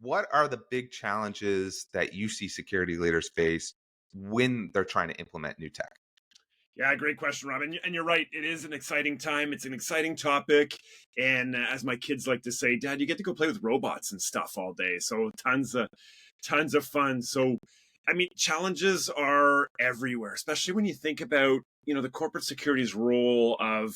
what are the big challenges that you see security leaders face when they're trying to implement new tech? Yeah, great question, Rob. And you're right. It is an exciting time. It's an exciting topic. And as my kids like to say, Dad, you get to go play with robots and stuff all day. So tons of fun. So, I mean, challenges are everywhere, especially when you think about, the corporate security's role of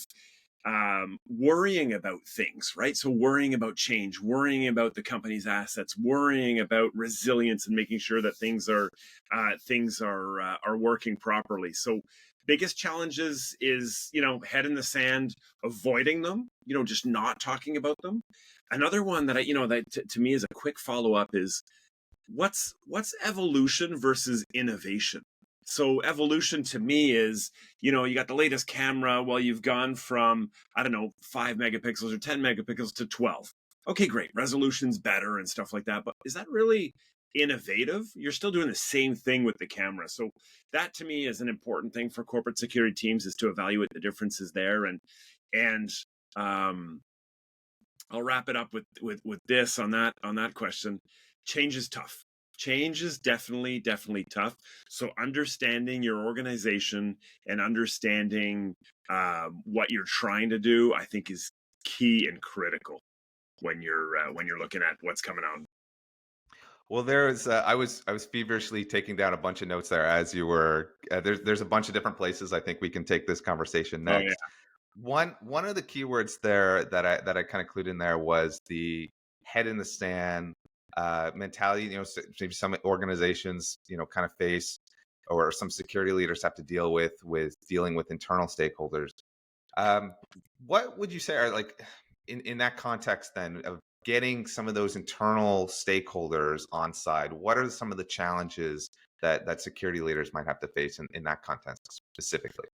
worrying about things, right? So worrying about change, worrying about the company's assets, worrying about resilience, and making sure that things are working properly. So biggest challenges is head in the sand, avoiding them, just not talking about them. Another one that to me is a quick follow up is what's evolution versus innovation. So evolution to me is, you got the latest camera. Well, you've gone from, I don't know, 5 megapixels or 10 megapixels to 12. Okay, great. Resolution's better and stuff like that. But is that really innovative? You're still doing the same thing with the camera. So that to me is an important thing for corporate security teams, is to evaluate the differences there. And I'll wrap it up with this on that question. Change is tough. Change is definitely tough. So understanding your organization and understanding what you're trying to do, I think, is key and critical when you're looking at what's coming out. Well, I was feverishly taking down a bunch of notes there as you were. There's a bunch of different places I think we can take this conversation Oh yeah, next. One of the keywords there that I kind of clued in there was the head in the sand mentality. Maybe some organizations kind of face, or some security leaders have to deal with dealing with internal stakeholders. Um, what would you say are, like, in that context then of getting some of those internal stakeholders on side? What are some of the challenges that security leaders might have to face in that context specifically?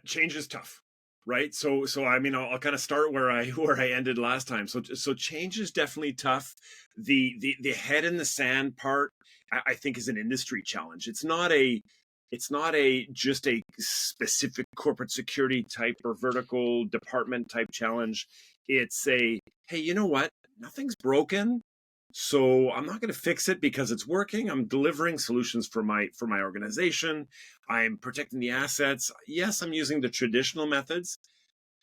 change is tough, right? So I mean, I'll kind of start where I where I ended last time. So change is definitely tough. The head in the sand part, I think, is an industry challenge. It's not a just a specific corporate security type or vertical department type challenge. It's a, hey, you know what? Nothing's broken. So I'm not going to fix it because it's working. I'm delivering solutions for my organization. I'm protecting the assets. Yes, I'm using the traditional methods,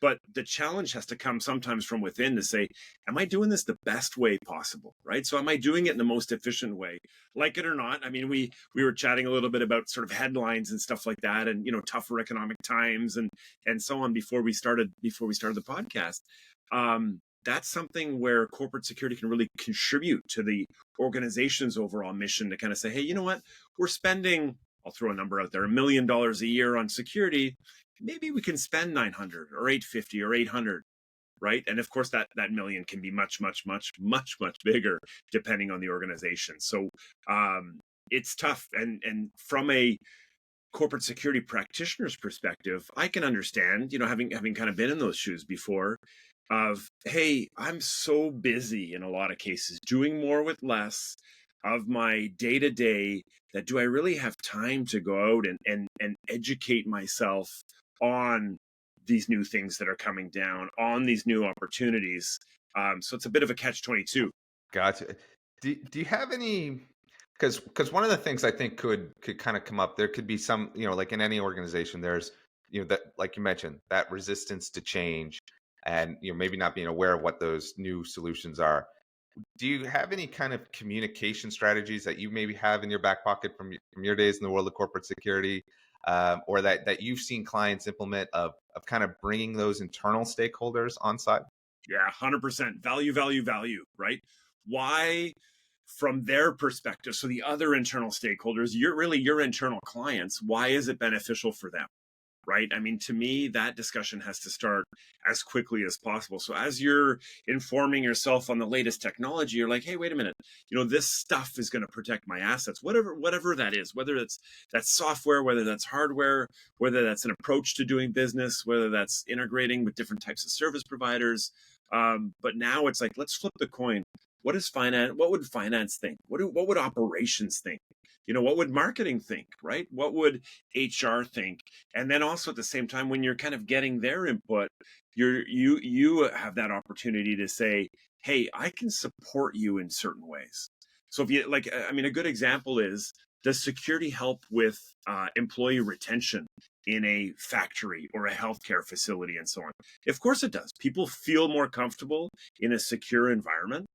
but the challenge has to come sometimes from within to say, am I doing this the best way possible? Right. So am I doing it in the most efficient way? Like it or not. I mean, we were chatting a little bit about sort of headlines and stuff like that, and tougher economic times and so on before we started the podcast. That's something where corporate security can really contribute to the organization's overall mission, to kind of say, hey, you know what? We're spending, I'll throw a number out there, $1 million a year on security. Maybe we can spend 900 or 850 or 800, right? And of course, that million can be much, much, much, much, much bigger depending on the organization. So it's tough. And from a corporate security practitioner's perspective, I can understand, having kind of been in those shoes before, of, hey, I'm so busy in a lot of cases doing more with less of my day to day, that do I really have time to go out and educate myself on these new things that are coming down, on these new opportunities? So it's a bit of a catch-22. Gotcha. Do you have any? Because one of the things I think could kind of come up, there could be some, like in any organization, there's, that, like you mentioned, that resistance to change, and maybe not being aware of what those new solutions are. Do you have any kind of communication strategies that you maybe have in your back pocket from your days in the world of corporate security, or that you've seen clients implement, of kind of bringing those internal stakeholders on side? Yeah, 100%. Value, value, value, right? Why, from their perspective, so the other internal stakeholders, your internal clients, why is it beneficial for them? Right? I mean, to me, that discussion has to start as quickly as possible. So as you're informing yourself on the latest technology, you're like, hey, wait a minute, this stuff is going to protect my assets, whatever that is, whether that's software, whether that's hardware, whether that's an approach to doing business, whether that's integrating with different types of service providers. But now it's like, let's flip the coin. What is finance? What would finance think? What would operations think? What would marketing think, right? What would HR think? And then also at the same time, when you're kind of getting their input, you have that opportunity to say, hey, I can support you in certain ways. So if you like, I mean, a good example is, does security help with employee retention in a factory or a healthcare facility and so on? Of course it does. People feel more comfortable in a secure environment.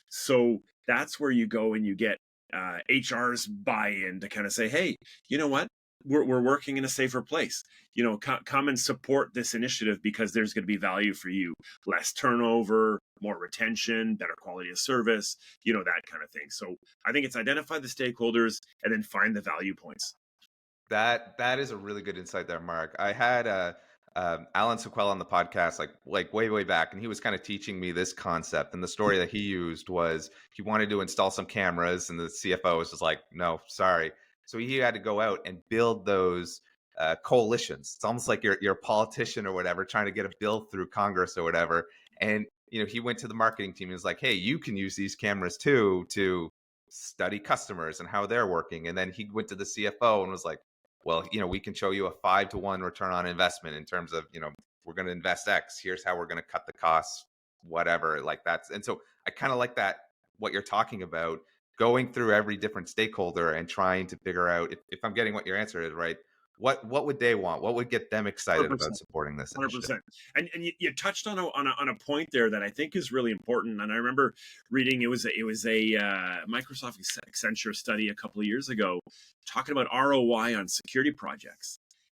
So that's where you go and you get HR's buy-in to kind of say, hey, you know what? We're working in a safer place. Come and support this initiative because there's going to be value for you. Less turnover, more retention, better quality of service, that kind of thing. So I think it's identify the stakeholders and then find the value points. That is a really good insight there, Mark. I had Alan Sequel on the podcast like way back, and he was kind of teaching me this concept. And the story that he used was he wanted to install some cameras, and the CFO was just like, "No, sorry." So he had to go out and build those coalitions. It's almost like you're a politician or whatever, trying to get a bill through Congress or whatever. And he went to the marketing team and was like, "Hey, you can use these cameras too to study customers and how they're working." And then he went to the CFO and was like, well, we can show you a 5-to-1 return on investment in terms of, we're going to invest X. Here's how we're going to cut the costs, whatever, like that's. And so I kind of like that, what you're talking about, going through every different stakeholder and trying to figure out if I'm getting what your answer is, right? What would they want? What would get them excited about 100%. supporting this initiative? 100%. And you touched on a point there that I think is really important. And I remember reading it was a Microsoft Accenture study a couple of years ago talking about ROI on security projects.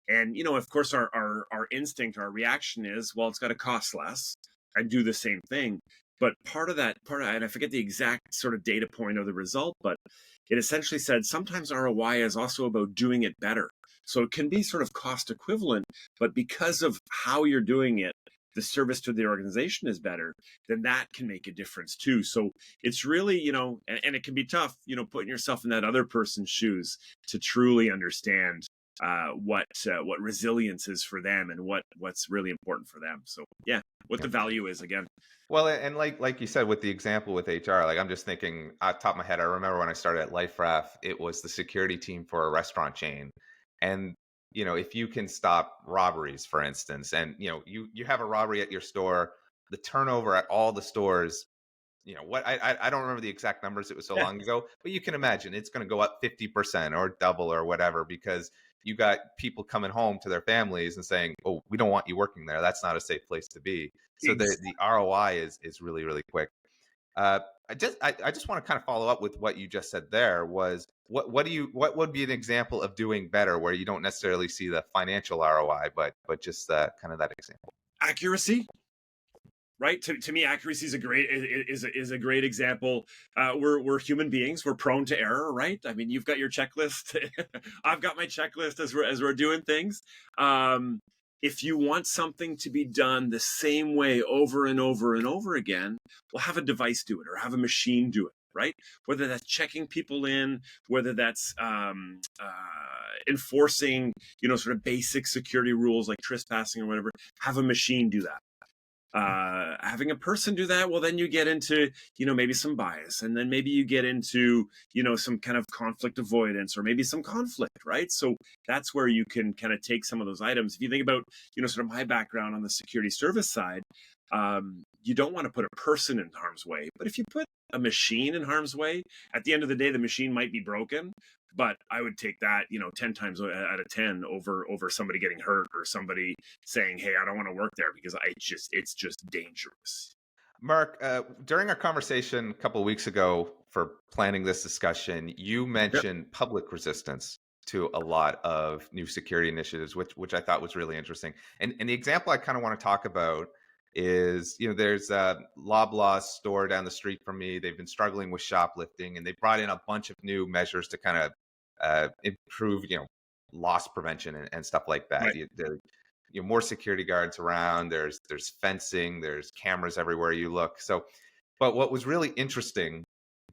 And of course, our instinct, our reaction is, well, it's got to cost less and do the same thing. But and I forget the exact sort of data point of the result, but it essentially said sometimes ROI is also about doing it better. So it can be sort of cost equivalent, but because of how you're doing it, the service to the organization is better, then that can make a difference too. So it's really, and it can be tough, putting yourself in that other person's shoes to truly understand what resilience is for them and what's really important for them. So yeah, what the value is again. Well, and like you said with the example with HR, like I'm just thinking off the top of my head, I remember when I started at LifeRef, it was the security team for a restaurant chain. And if you can stop robberies, for instance, and you have a robbery at your store, the turnover at all the stores, what I don't remember the exact numbers, it was so long ago, but you can imagine it's going to go up 50% or double or whatever, because you got people coming home to their families and saying, oh, we don't want you working there, that's not a safe place to be. So the ROI is really, really quick. I just want to kind of follow up with what you just said there. Was what would be an example of doing better where you don't necessarily see the financial ROI, but just kind of that example? Accuracy, right? To me, accuracy is a great example. We're human beings. We're prone to error, right? I mean, you've got your checklist. I've got my checklist as we're doing things. If you want something to be done the same way over and over and over again, well, have a device do it or have a machine do it, right? Whether that's checking people in, whether that's enforcing, sort of basic security rules like trespassing or whatever, have a machine do that. Having a person do that, well, then you get into maybe some bias, and then maybe you get into some kind of conflict avoidance or maybe some conflict, right? So that's where you can kind of take some of those items. If you think about sort of my background on the security service side, you don't want to put a person in harm's way, but if you put a machine in harm's way, at the end of the day the machine might be broken, but I would take that 10 times out of 10 over somebody getting hurt or somebody saying, hey, I don't want to work there because it's just dangerous. Mark, during our conversation a couple of weeks ago for planning this discussion, you Yep. mentioned public resistance to a lot of new security initiatives, which I thought was really interesting. And the example I kind of want to talk about is, there's a Loblaw store down the street from me. They've been struggling with shoplifting, and they brought in a bunch of new measures to kind of improve, loss prevention and stuff like that. Right. More security guards around. There's fencing. There's cameras everywhere you look. So, but what was really interesting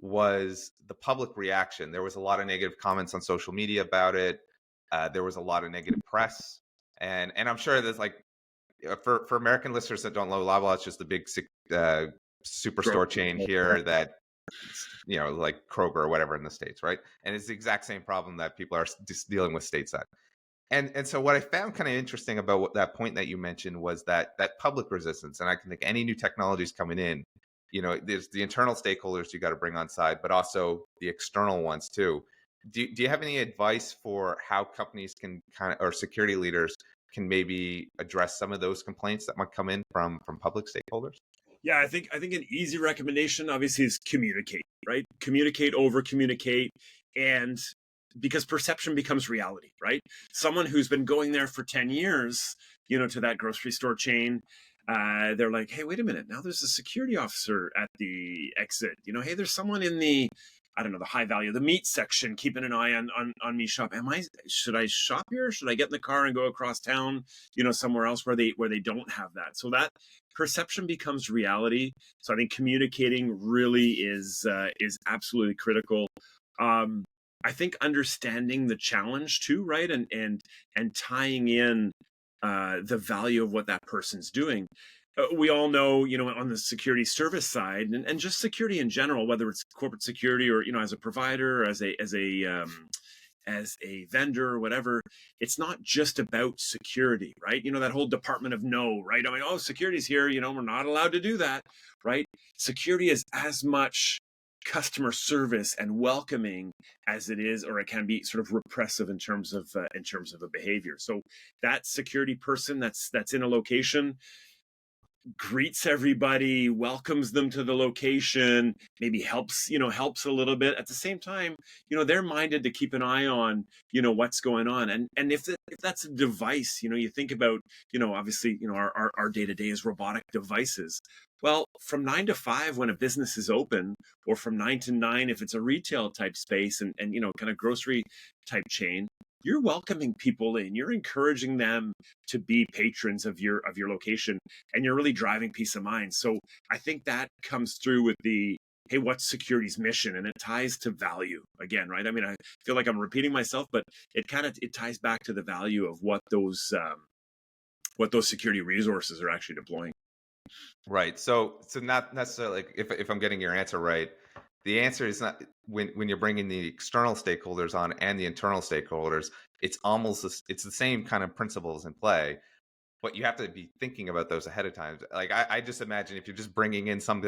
was the public reaction. There was a lot of negative comments on social media about it. There was a lot of negative press, and I'm sure there's like for American listeners that don't know, Loblaw, it's just a big superstore chain here that like Kroger or whatever in the States, right? And it's the exact same problem that people are just dealing with stateside. And so what I found kind of interesting about that point that you mentioned was that public resistance. And I can think any new technologies coming in, there's the internal stakeholders you got to bring on side, but also the external ones too. Do you have any advice for how companies can or security leaders can maybe address some of those complaints that might come in from public stakeholders? Yeah, I think an easy recommendation obviously is communicate, right? Communicate, over communicate, and because perception becomes reality, right? Someone who's been going there for 10 years, to that grocery store chain, they're like, hey, wait a minute, now there's a security officer at the exit. Hey, there's someone in the, I don't know, the high value, the meat section, keeping an eye on me shop. Should I shop here? Should I get in the car and go across town, somewhere else where they don't have that? So that perception becomes reality. So I think communicating really is absolutely critical. I think understanding the challenge too, right, and tying in the value of what that person's doing. We all know, on the security service side, and just security in general, whether it's corporate security or as a provider, or as a vendor or whatever, it's not just about security, right? That whole department of no, right? I mean, oh, security's here, we're not allowed to do that, right? Security is as much customer service and welcoming as it is, or it can be sort of repressive in terms of a behavior. So that security person that's in a location greets everybody, welcomes them to the location, maybe helps a little bit. At the same time, they're minded to keep an eye on, what's going on. And if that's a device, you think about, obviously, our day-to-day is robotic devices. Well, from 9 to 5 when a business is open, or from 9 to 9 if it's a retail type space and kind of grocery type chain, you're welcoming people in, you're encouraging them to be patrons of your location, and you're really driving peace of mind. So I think that comes through with the, hey, what's security's mission? And it ties to value again, right? I mean, I feel like I'm repeating myself, but it ties back to the value of what those security resources are actually deploying. Right. So not necessarily, like, if I'm getting your answer right, the answer is not, when you're bringing the external stakeholders on and the internal stakeholders, it's the same kind of principles in play, but you have to be thinking about those ahead of time. Like, I just imagine if you're just bringing in some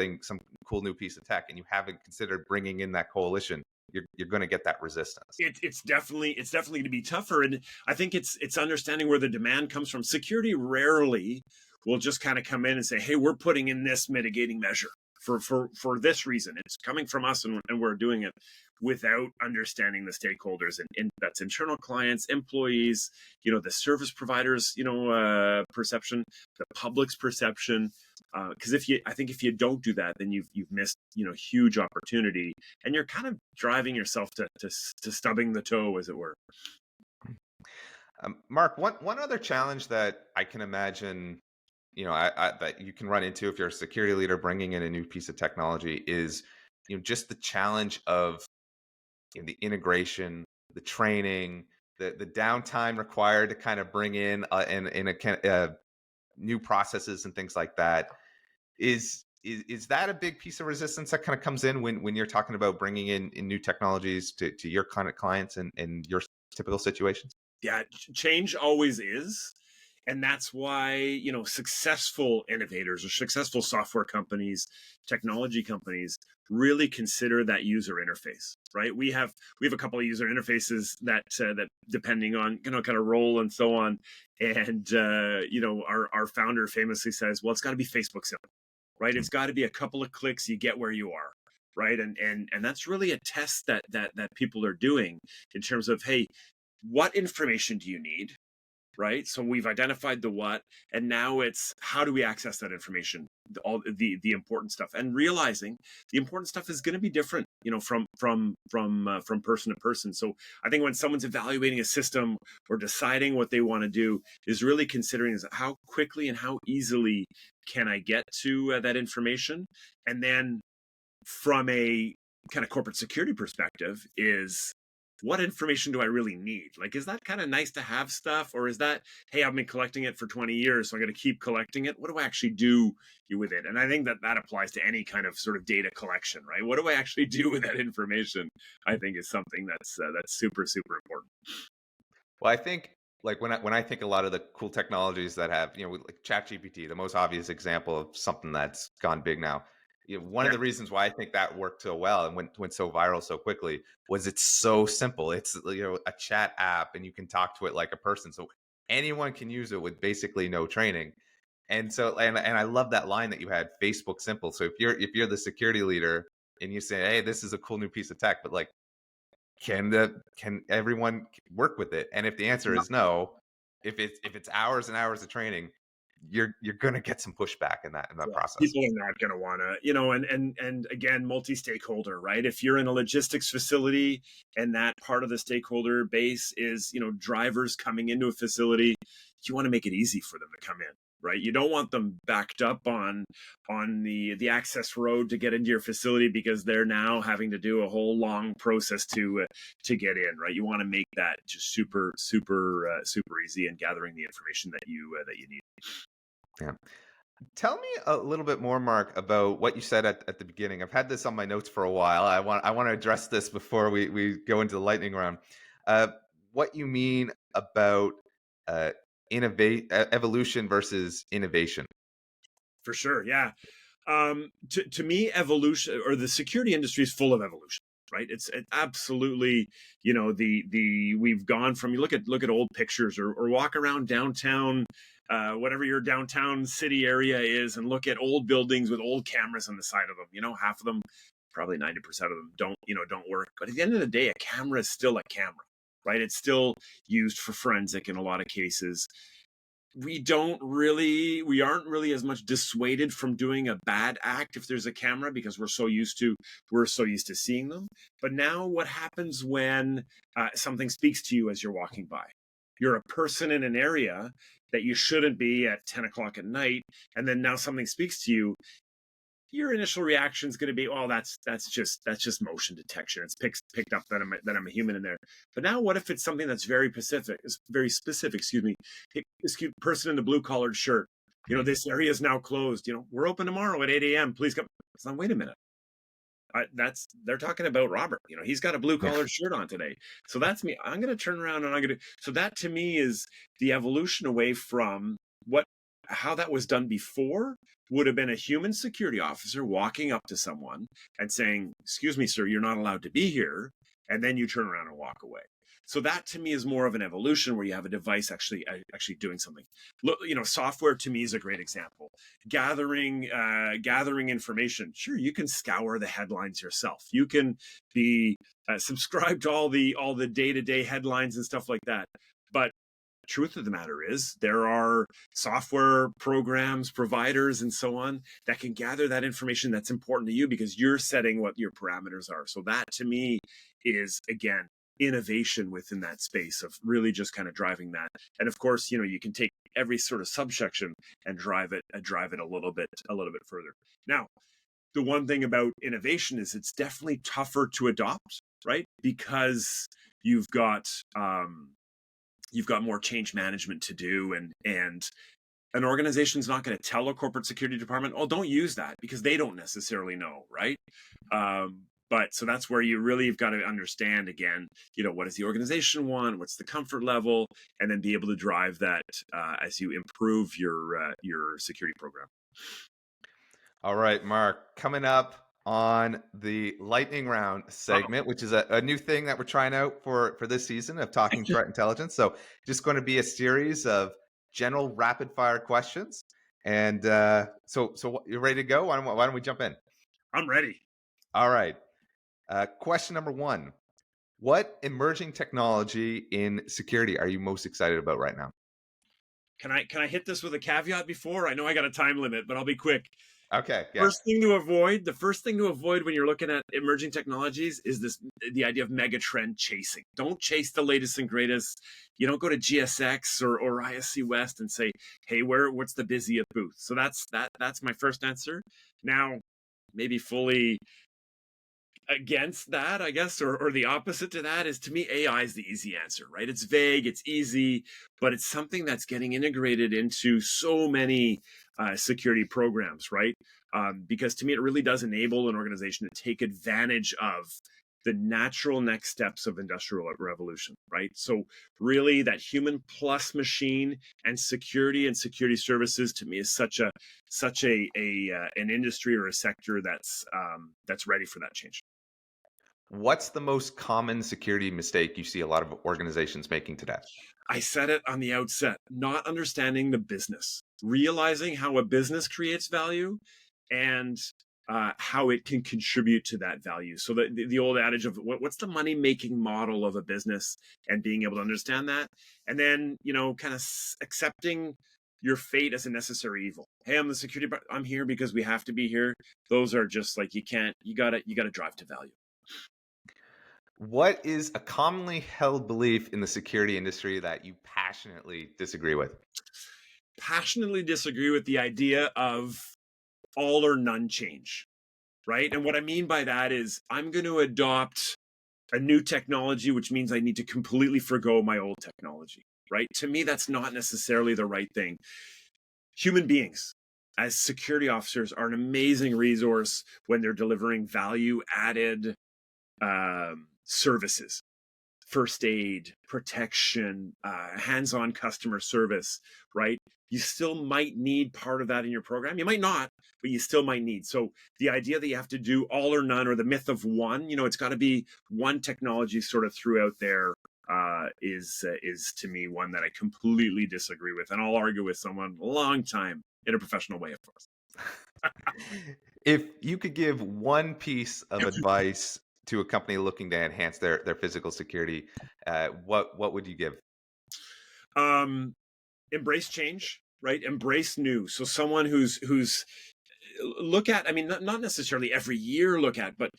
cool new piece of tech and you haven't considered bringing in that coalition, you're going to get that resistance. It's definitely going to be tougher, and I think it's understanding where the demand comes from. Security rarely will just kind of come in and say, hey, we're putting in this mitigating measure for this reason. It's coming from us, and we're doing it, without understanding the stakeholders, and that's internal clients, employees, the service providers, perception, the public's perception. Because I think if you don't do that, then you've missed huge opportunity, and you're kind of driving yourself to stubbing the toe, as it were. Mark, one other challenge that I can imagine, that you can run into if you're a security leader bringing in a new piece of technology is, just the challenge of, the integration, the training, the downtime required to kind of bring in new processes and things like that. Is that a big piece of resistance that kind of comes in when you're talking about bringing in new technologies to your kind of clients and your typical situations? Yeah, change always is. And that's why, successful innovators or successful software companies, technology companies really consider that user interface, right? We have a couple of user interfaces that depending on, kind of role and so on. And, our founder famously says, well, it's got to be Facebook simple, right? It's got to be a couple of clicks, you get where you are. Right. And that's really a test that people are doing in terms of, hey, what information do you need? Right. So we've identified the what, and now it's how do we access that information, all the important stuff, and realizing the important stuff is going to be different, from person to person. So I think when someone's evaluating a system or deciding what they want to do, is really considering is how quickly and how easily can I get to that information, and then from a kind of corporate security perspective is, what information do I really need? Like, is that kind of nice to have stuff? Or is that, hey, I've been collecting it for 20 years, so I'm going to keep collecting it. What do I actually do with it? And I think that applies to any kind of sort of data collection, right? What do I actually do with that information? I think is something that's super, super important. Well, I think, like, when I think a lot of the cool technologies that have, like ChatGPT, the most obvious example of something that's gone big now. One of Yeah. the reasons why I think that worked so well and went so viral so quickly was it's so simple. It's a chat app and you can talk to it like a person. So anyone can use it with basically no training. And so and I love that line that you had, Facebook simple. So if you're the security leader and you say, hey, this is a cool new piece of tech, but like can everyone work with it? And if the answer is no, if it's hours and hours of training, you're gonna get some pushback in that Yeah, process. people are not going to want to, and again, multi-stakeholder, right? If you're in a logistics facility and that part of the stakeholder base is, drivers coming into a facility, you want to make it easy for them to come in, right? You don't want them backed up on the access road to get into your facility because they're now having to do a whole long process to get in, right? You want to make that just super super super easy and gathering the information that you need. Yeah. Tell me a little bit more, Mark, about what you said at the beginning. I've had this on my notes for a while. I want to address this before we go into the lightning round. Uh, what you mean about uh, evolution versus innovation? For sure, yeah. To me, evolution or the security industry is full of evolution, right? It's absolutely, the we've gone from, you look at old pictures or walk around downtown, whatever your downtown city area is, and look at old buildings with old cameras on the side of them. Half of them, probably 90% of them don't work. But at the end of the day, a camera is still a camera, right? It's still used for forensic in a lot of cases. We aren't really as much dissuaded from doing a bad act if there's a camera, because we're so used to seeing them. But now what happens when something speaks to you as you're walking by? You're a person in an area that you shouldn't be at 10 o'clock at night, and then now something speaks to you. Your initial reaction is going to be, "Oh, that's just motion detection. It's picked up that I'm a human in there." But now, what if it's something that's very specific? Excuse me, person in the blue collared shirt. This area is now closed. We're open tomorrow at 8 a.m. Please come. It's not. Wait a minute. They're talking about Robert. He's got a blue Yeah. collared shirt on today. So that's me. I'm going to turn around and I'm going to. So that to me is the evolution away from what how that was done before. Would have been a human security officer walking up to someone and saying, "Excuse me, sir, you're not allowed to be here," and then you turn around and walk away. So that to me is more of an evolution where you have a device actually doing something. Look, software to me is a great example. Gathering information. Sure, you can scour the headlines yourself. You can be subscribed to all the day-to-day headlines and stuff like that. But truth of the matter is there are software programs, providers, and so on that can gather that information that's important to you because you're setting what your parameters are. So that to me is, again, innovation within that space of really just kind of driving that. And of course, you can take every sort of subsection and drive it a little bit further. Now, the one thing about innovation is it's definitely tougher to adopt, right? Because you've got more change management to do, and an organization's not going to tell a corporate security department, "Oh, don't use that," because they don't necessarily know, right? But so that's where you really have got to understand, again, what does the organization want, what's the comfort level, and then be able to drive that as you improve your security program. All right, Mark, coming up on the lightning round Uh-oh. segment, which is a new thing that we're trying out for this season of talking threat intelligence. So just going to be a series of general rapid fire questions. And so you're ready to go? Why don't we jump in? I'm ready. All right. Question number one. What emerging technology in security are you most excited about right now? Can I hit this with a caveat before? I know I got a time limit, but I'll be quick. Okay, yeah. The first thing to avoid when you're looking at emerging technologies is the idea of mega trend chasing. Don't chase the latest and greatest. You don't go to GSX or ISC West and say, "Hey, what's the busiest booth?" So that's my first answer. Now, maybe fully against that, I guess, or the opposite to that is, to me, AI is the easy answer, right? It's vague, it's easy, but it's something that's getting integrated into so many security programs, right? Because to me, it really does enable an organization to take advantage of the natural next steps of industrial revolution, right? So really that human plus machine and security services to me is such a an industry or a sector that's ready for that change. What's the most common security mistake you see a lot of organizations making today? I said it on the outset, not understanding the business, realizing how a business creates value and how it can contribute to that value. So the old adage of what's the money making model of a business and being able to understand that. And then, kind of accepting your fate as a necessary evil. Hey, I'm the security, I'm here because we have to be here. Those are just like, you gotta drive to value. What is a commonly held belief in the security industry that you passionately disagree with? Passionately disagree with the idea of all or none change, right? And what I mean by that is I'm going to adopt a new technology, which means I need to completely forgo my old technology, right? To me, that's not necessarily the right thing. Human beings, as security officers, are an amazing resource when they're delivering value added services, first aid, protection, hands-on customer service, right? You still might need part of that in your program. You might not, but you still might need. So the idea that you have to do all or none, or the myth of one, it's got to be one technology sort of throughout there, is to me one that I completely disagree with, and I'll argue with someone a long time in a professional way, of course. If you could give one piece of advice to a company looking to enhance their physical security, what would you give? Um, Embrace change, right? Embrace new. So someone who's look at, I mean, not necessarily every year look at, but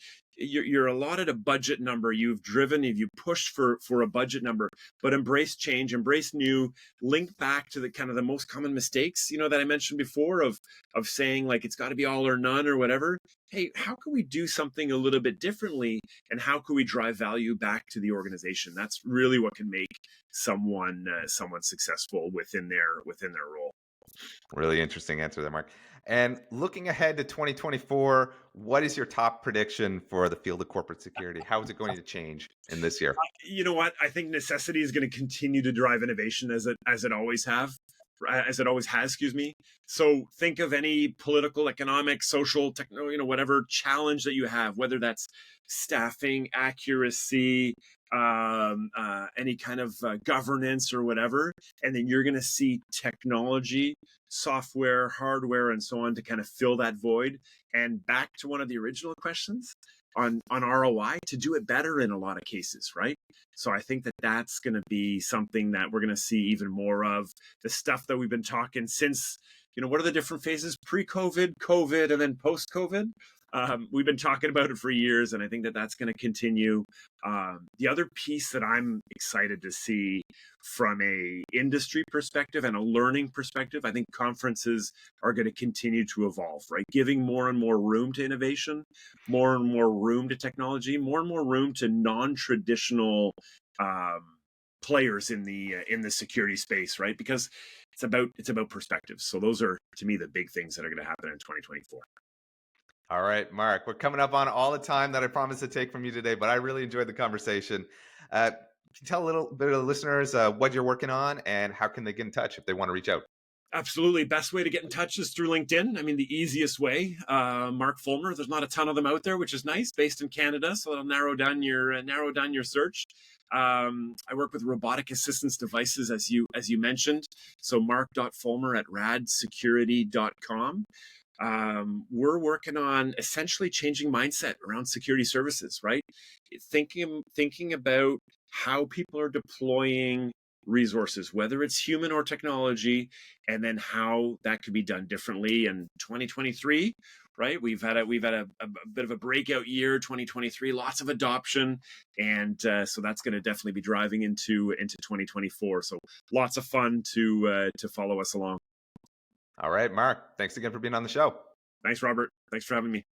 you're allotted a budget number, you've driven, if you pushed for a budget number, but embrace change, embrace new, link back to the kind of the most common mistakes, that I mentioned before of saying like it's got to be all or none or whatever. Hey, how can we do something a little bit differently, and how can we drive value back to the organization? That's really what can make someone successful within their role. Really interesting answer there, Mark. And looking ahead to 2024, what is your top prediction for the field of corporate security? How is it going to change in this year? You know what? I think necessity is going to continue to drive innovation as it always has. Excuse me. So think of any political, economic, social, techno, whatever challenge that you have, whether that's staffing, accuracy, any kind of governance or whatever, and then you're going to see technology, software, hardware, and so on to kind of fill that void. And back to one of the original questions on ROI, to do it better in a lot of cases, right? So I think that that's going to be something that we're going to see even more of. The stuff that we've been talking since, what are the different phases? Pre-COVID, COVID, and then post-COVID. We've been talking about it for years, and I think that that's going to continue. The other piece that I'm excited to see from a industry perspective and a learning perspective, I think conferences are going to continue to evolve, right? Giving more and more room to innovation, more and more room to technology, more and more room to non-traditional players in the security space, right? Because it's about perspectives. So those are, to me, the big things that are going to happen in 2024. All right, Mark, we're coming up on all the time that I promised to take from you today, but I really enjoyed the conversation. Can you tell a little bit of the listeners what you're working on and how can they get in touch if they want to reach out? Absolutely. Best way to get in touch is through LinkedIn. I mean, the easiest way. Mark Folmer. There's not a ton of them out there, which is nice. Based in Canada, so it'll narrow down your search. I work with Robotic Assistance Devices, as you mentioned. So mark.folmer at radsecurity.com. We're working on essentially changing mindset around security services, right? Thinking about how people are deploying resources, whether it's human or technology, and then how that could be done differently in 2023. Right, we've had a bit of a breakout year, 2023, lots of adoption, and so that's going to definitely be driving into 2024. So lots of fun to follow us along. All right, Mark, thanks again for being on the show. Thanks, Robert. Thanks for having me.